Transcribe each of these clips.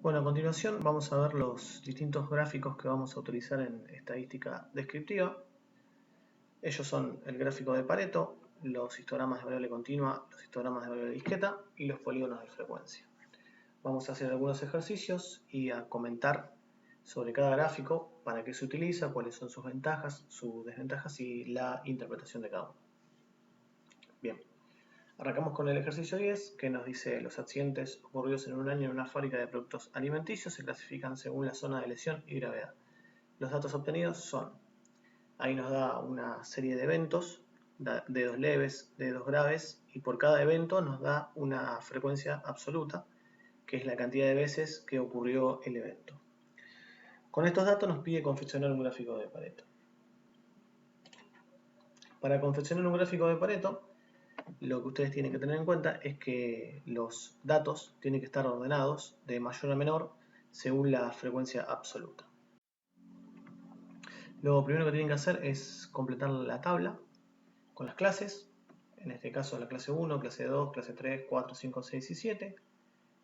Bueno, a continuación vamos a ver los distintos gráficos que vamos a utilizar en estadística descriptiva. Ellos son el gráfico de Pareto, los histogramas de variable continua, los histogramas de variable discreta y los polígonos de frecuencia. Vamos a hacer algunos ejercicios y a comentar sobre cada gráfico, para qué se utiliza, cuáles son sus ventajas, sus desventajas y la interpretación de cada uno. Bien. Arrancamos con el ejercicio 10, que nos dice: los accidentes ocurridos en un año en una fábrica de productos alimenticios se clasifican según la zona de lesión y gravedad. Los datos obtenidos son, ahí nos da una serie de eventos, de 2 leves, de 2 graves, y por cada evento nos da una frecuencia absoluta, que es la cantidad de veces que ocurrió el evento. Con estos datos nos pide confeccionar un gráfico de Pareto. Para confeccionar un gráfico de Pareto, lo que ustedes tienen que tener en cuenta es que los datos tienen que estar ordenados de mayor a menor según la frecuencia absoluta. Lo primero que tienen que hacer es completar la tabla con las clases, en este caso la clase 1, clase 2, clase 3, 4, 5, 6 y 7.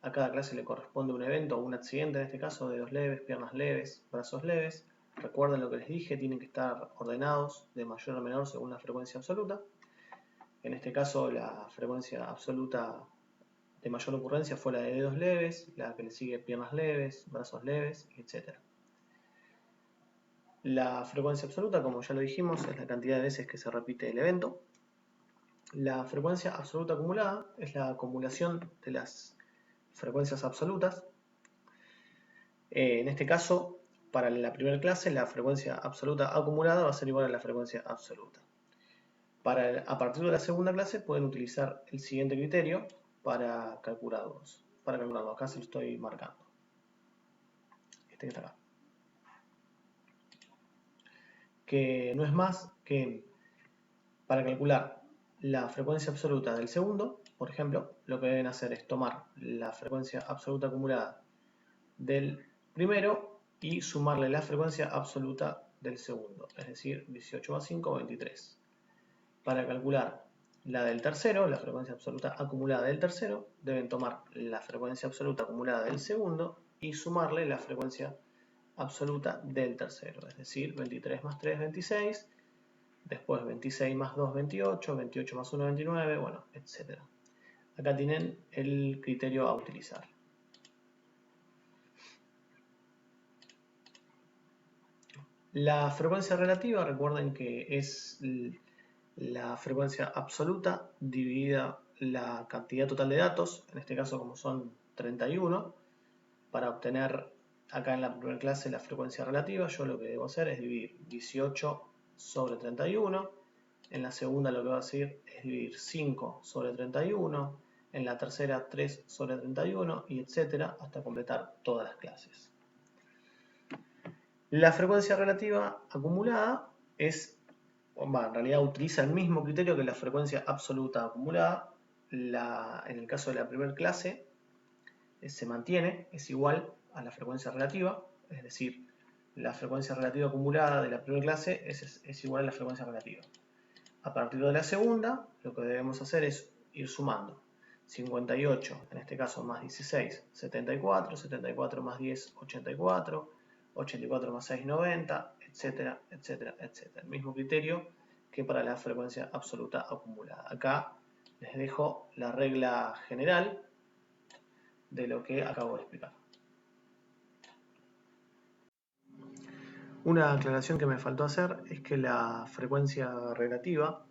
A cada clase le corresponde un evento o un accidente, en este caso de 2 leves, piernas leves, brazos leves. Recuerden lo que les dije, tienen que estar ordenados de mayor a menor según la frecuencia absoluta. En este caso la frecuencia absoluta de mayor ocurrencia fue la de dedos leves, la que le sigue piernas leves, brazos leves, etc. La frecuencia absoluta, como ya lo dijimos, es la cantidad de veces que se repite el evento. La frecuencia absoluta acumulada es la acumulación de las frecuencias absolutas. En este caso, para la primera clase, la frecuencia absoluta acumulada va a ser igual a la frecuencia absoluta. A partir de la segunda clase pueden utilizar el siguiente criterio para calcularlos. Acá se lo estoy marcando. Este que está acá. Que no es más que para calcular la frecuencia absoluta del segundo, por ejemplo, lo que deben hacer es tomar la frecuencia absoluta acumulada del primero y sumarle la frecuencia absoluta del segundo, es decir, 18 más 5, 23. Para calcular la del tercero, la frecuencia absoluta acumulada del tercero, deben tomar la frecuencia absoluta acumulada del segundo y sumarle la frecuencia absoluta del tercero, es decir, 23 más 3, 26, después 26 más 2, 28, 28 más 1, 29, bueno, etc. Acá tienen el criterio a utilizar. La frecuencia relativa, recuerden que es la frecuencia absoluta dividida la cantidad total de datos, en este caso como son 31, para obtener acá en la primera clase la frecuencia relativa, yo lo que debo hacer es dividir 18 sobre 31, en la segunda lo que voy a hacer es dividir 5 sobre 31, en la tercera 3 sobre 31 y etcétera hasta completar todas las clases. La frecuencia relativa acumulada en realidad utiliza el mismo criterio que la frecuencia absoluta acumulada. En el caso de la primera clase se mantiene, es igual a la frecuencia relativa, es decir, la frecuencia relativa acumulada de la primera clase es igual a la frecuencia relativa. A partir de la segunda, lo que debemos hacer es ir sumando 58, en este caso más 16, 74, 74 más 10, 84, 84 más 6, 90, etcétera, etcétera, etcétera. El mismo criterio que para la frecuencia absoluta acumulada. Acá les dejo la regla general de lo que acabo de explicar. Una aclaración que me faltó hacer es que la frecuencia relativa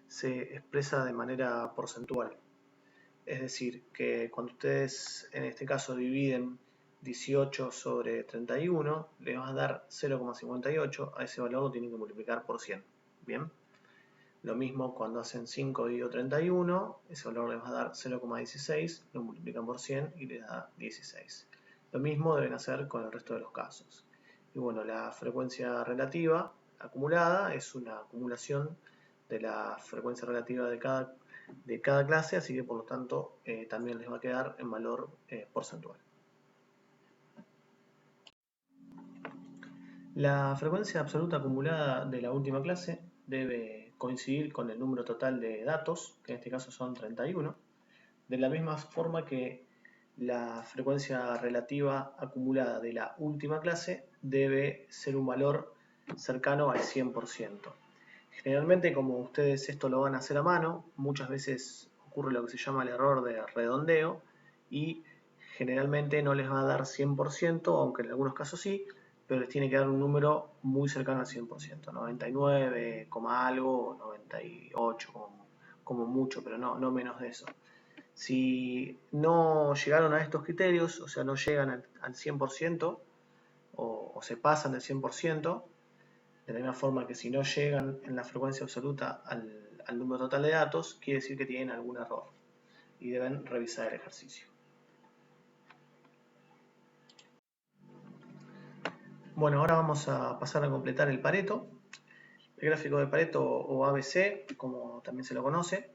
se expresa de manera porcentual. Es decir, que cuando ustedes en este caso dividen 18 sobre 31, le van a dar 0,58, a ese valor lo tienen que multiplicar por 100. Bien. Lo mismo cuando hacen 5 dividido 31, ese valor les va a dar 0,16, lo multiplican por 100 y les da 16. Lo mismo deben hacer con el resto de los casos. Y bueno, la frecuencia relativa acumulada es una acumulación de la frecuencia relativa de cada clase, así que por lo tanto también les va a quedar en valor porcentual. La frecuencia absoluta acumulada de la última clase debe coincidir con el número total de datos, que en este caso son 31, de la misma forma que la frecuencia relativa acumulada de la última clase debe ser un valor cercano al 100%. Generalmente, como ustedes esto lo van a hacer a mano, muchas veces ocurre lo que se llama el error de redondeo y generalmente no les va a dar 100%, aunque en algunos casos sí, pero les tiene que dar un número muy cercano al 100%, 99, algo, 98 como mucho, pero no menos de eso. Si no llegaron a estos criterios, o sea, no llegan al 100% o se pasan del 100%, de la misma forma que si no llegan en la frecuencia absoluta al número total de datos, quiere decir que tienen algún error y deben revisar el ejercicio. Bueno, ahora vamos a pasar a completar el Pareto. El gráfico de Pareto o ABC, como también se lo conoce,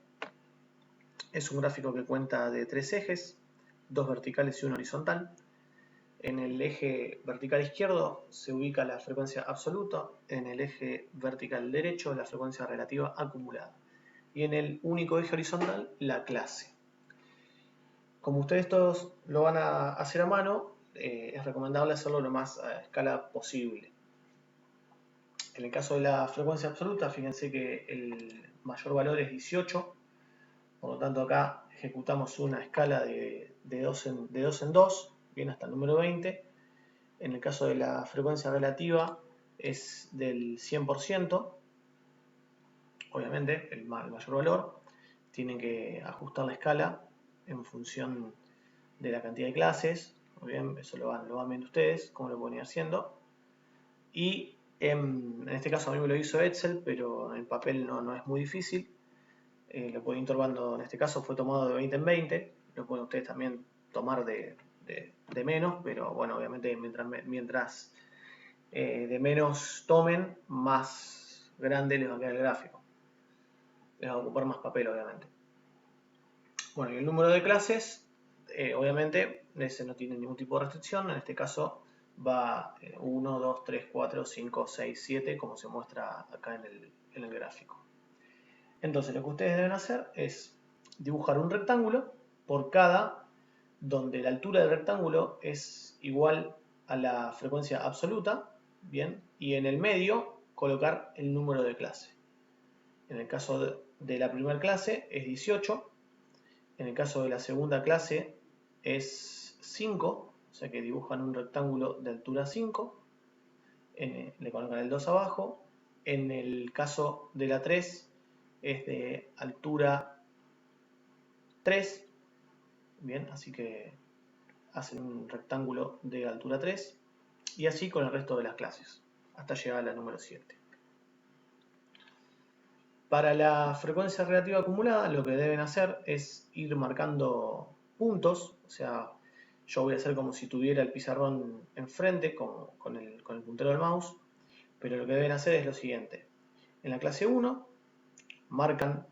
es un gráfico que cuenta de 3 ejes, 2 verticales y 1 horizontal. En el eje vertical izquierdo se ubica la frecuencia absoluta, en el eje vertical derecho la frecuencia relativa acumulada y en el único eje horizontal la clase. Como ustedes todos lo van a hacer a mano, es recomendable hacerlo lo más a escala posible. En el caso de la frecuencia absoluta, fíjense que el mayor valor es 18, por lo tanto acá ejecutamos una escala de 2 en 2, bien hasta el número 20. En el caso de la frecuencia relativa es del 100%, obviamente el mayor valor. Tienen que ajustar la escala en función de la cantidad de clases, muy bien, eso lo van viendo ustedes, cómo lo pueden ir haciendo. Y en este caso a mí me lo hizo Excel, pero en papel no es muy difícil. Lo pueden ir tomando, en este caso fue tomado de 20 en 20, lo pueden ustedes también tomar de menos, pero bueno, obviamente mientras de menos tomen, más grande les va a quedar el gráfico. Les va a ocupar más papel, obviamente. Bueno, y el número de clases, obviamente, ese no tiene ningún tipo de restricción. En este caso va 1, 2, 3, 4, 5, 6, 7, como se muestra acá en el gráfico. Entonces, lo que ustedes deben hacer es dibujar un rectángulo por cada donde la altura del rectángulo es igual a la frecuencia absoluta, bien, y en el medio colocar el número de clase. En el caso de la primera clase es 18, en el caso de la segunda clase es 5, o sea que dibujan un rectángulo de altura 5, le colocan el 2 abajo. En el caso de la 3 es de altura 3, bien, así que hacen un rectángulo de altura 3 y así con el resto de las clases, hasta llegar a la número 7. Para la frecuencia relativa acumulada lo que deben hacer es ir marcando puntos, o sea, yo voy a hacer como si tuviera el pizarrón enfrente con el puntero del mouse, pero lo que deben hacer es lo siguiente. En la clase 1 marcan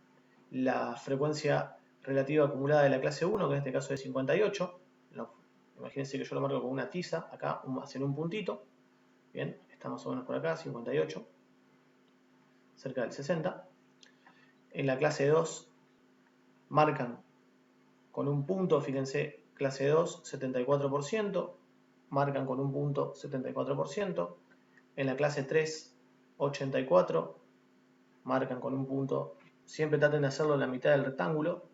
la frecuencia relativa acumulada de la clase 1, que en este caso es 58. Imagínense que yo lo marco con una tiza, acá hacen un puntito. Bien, está más o menos por acá, 58, cerca del 60. En la clase 2 marcan con un punto, fíjense, clase 2, 74%, marcan con un punto 74%. En la clase 3, 84, marcan con un punto, siempre traten de hacerlo en la mitad del rectángulo,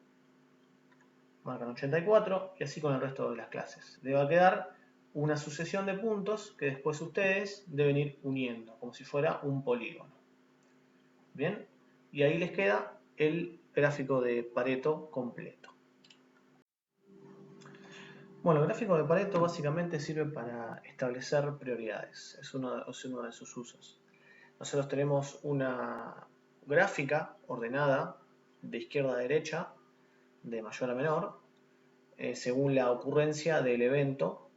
marcan 84 y así con el resto de las clases. Le va a quedar una sucesión de puntos que después ustedes deben ir uniendo, como si fuera un polígono. Bien, y ahí les queda el gráfico de Pareto completo. Bueno, el gráfico de Pareto básicamente sirve para establecer prioridades, es uno de sus usos. Nosotros tenemos una gráfica ordenada de izquierda a derecha, de mayor a menor, según la ocurrencia del evento,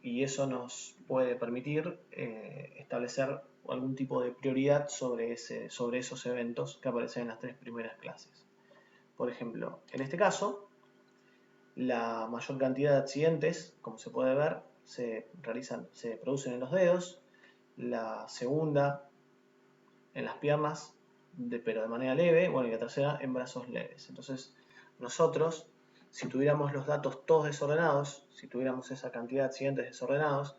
y eso nos puede permitir establecer algún tipo de prioridad sobre esos eventos que aparecen en las 3 primeras clases. Por ejemplo, en este caso, la mayor cantidad de accidentes, como se puede ver, se producen en los dedos, la segunda en las piernas, pero de manera leve, bueno, y la tercera en brazos leves. Entonces, nosotros Si tuviéramos los datos todos desordenados, si tuviéramos esa cantidad de accidentes desordenados,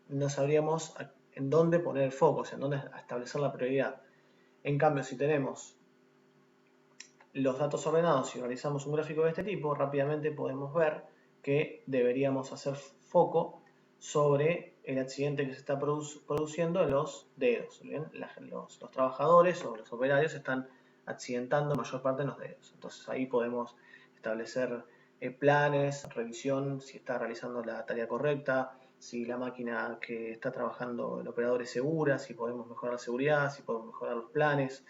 no sabríamos en dónde poner el foco, o sea, en dónde establecer la prioridad. En cambio, si tenemos los datos ordenados y realizamos un gráfico de este tipo, rápidamente podemos ver que deberíamos hacer foco sobre el accidente que se está produciendo en los dedos. ¿Bien? Los trabajadores o los operarios están accidentando mayor parte en los dedos. Entonces ahí podemos establecer planes, revisión, si está realizando la tarea correcta, si la máquina que está trabajando el operador es segura, si podemos mejorar la seguridad, si podemos mejorar los planes,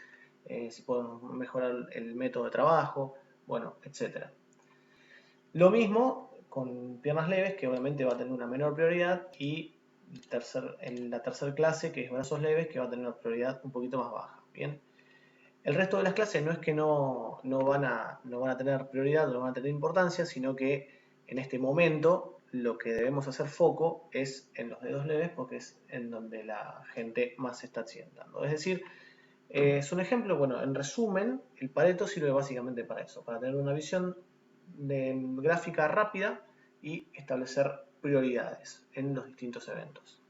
si podemos mejorar el método de trabajo, bueno, etc. Lo mismo con piernas leves, que obviamente va a tener una menor prioridad, y la tercera clase, que es brazos leves, que va a tener una prioridad un poquito más baja. Bien. El resto de las clases no es que no van a tener prioridad, no van a tener importancia, sino que en este momento lo que debemos hacer foco es en los dedos leves, porque es en donde la gente más se está accidentando. Es decir, es un ejemplo, bueno, en resumen, el Pareto sirve básicamente para eso, para tener una visión gráfica rápida y establecer prioridades en los distintos eventos.